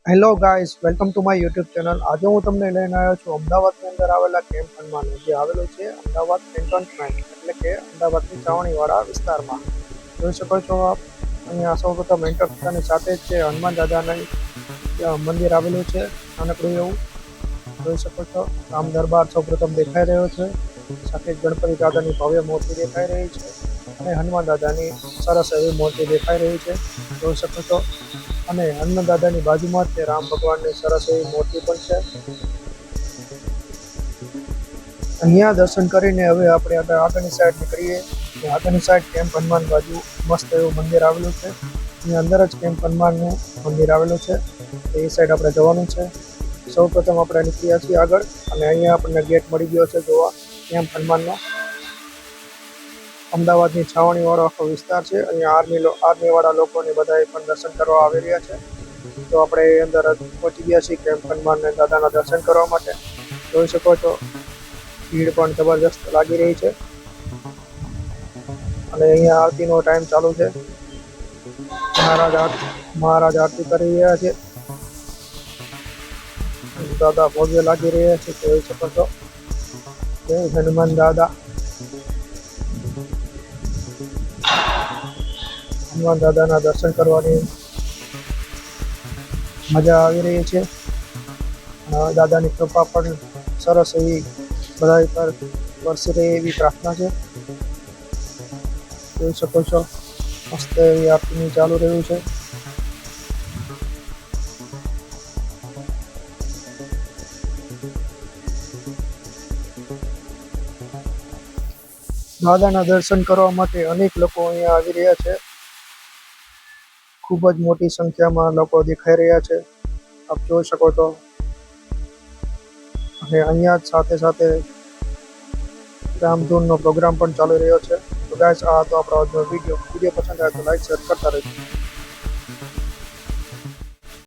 Hello guys, welcome to my YouTube channel. આજે હું તમને લઈને આવ્યો છું અમદાવાદની અંદર આવેલા કેમ્પ હનુમાન, જે આવેલું છે અમદાવાદ કેન્ટોનમેન્ટ, એટલે કે અમદાવાદની છાવણીવાળા વિસ્તારમાં. જોઈ શકો છો આપ અહીંયા સૌપ્રથમ એન્ટર થતાની સાથે જ છે હનુમાન દાદાનું મંદિર આવેલું છે, નાનકડું એવું. જોઈ શકો છો રામ દરબાર સૌપ્રથમ દેખાઈ રહ્યો છે, સાથે જ ગણપતિ દાદાની ભવ્ય મૂર્તિ દેખાઈ રહી છે અને હનુમાન દાદાની સરસ એવી મૂર્તિ દેખાઈ રહી છે. જોઈ શકો છો. અને હનુમાન દાદાની બાજુમાં જ રામ ભગવાનની સરસ એવી મૂર્તિ પણ છે. અહીંયા દર્શન કરીને હવે આપણે આગળની સાઈડ નીકળીએ. આગળની સાઈડ કેમ્પ હનુમાન બાજુ મસ્ત એવું મંદિર આવેલું છે. અહીંયા અંદર જ કેમ્પ હનુમાનનું મંદિર આવેલું છે, એ સાઈડ આપણે જવાનું છે. સૌ પ્રથમ આપણે નીકળ્યા છીએ આગળ, અને અહીંયા આપણને ગેટ મળી ગયો છે જોવા કેમ્પ હનુમાનનો. અમદાવાદની છાવણીવાળો આખો વિસ્તાર છે. અહીંયા આર્મીવાળા લોકોને બધાએ પણ દર્શન કરવા આવી રહ્યા છે. તો આપણે અંદર પહોંચી ગયા છીએ કેમ્પ હનુમાનને દાદાના દર્શન કરવા માટે. જોઈ શકો છો ભીડ પણ જબરજસ્ત લાગી રહી છે. અને અહીંયા આરતીનો ટાઈમ ચાલુ છે. મહારાજ આરતી કરી રહ્યા છે. દાદા ભવ્ય લાગી રહ્યા છે, જોઈ શકો છો. જય હનુમાન દાદા. હનુમાન દાદાના દર્શન કરવાની મજા આવી રહી છે. દાદાની કૃપા પણ સરસ એવી બધા પર વરસી રહી એવી પ્રાર્થના છે. જોઈ શકો છો મસ્ત એવી આરતી ચાલુ રહ્યું છે. દાદાના દર્શન કરવા માટે અનેક લોકો અહીંયા આવી રહ્યા છે. ખૂબ જ મોટી સંખ્યામાં લોકો દેખાઈ રહ્યા છે, આપ જોઈ શકો છો. અને અહીંયા જ સાથે સાથે રામધૂનનો પ્રોગ્રામ પણ ચાલી રહ્યો છે. તો ગાઈસ, આ તો આપણો આજનો વિડીયો પસંદ આવે તો લાઈક શેર કરતા રહેજો.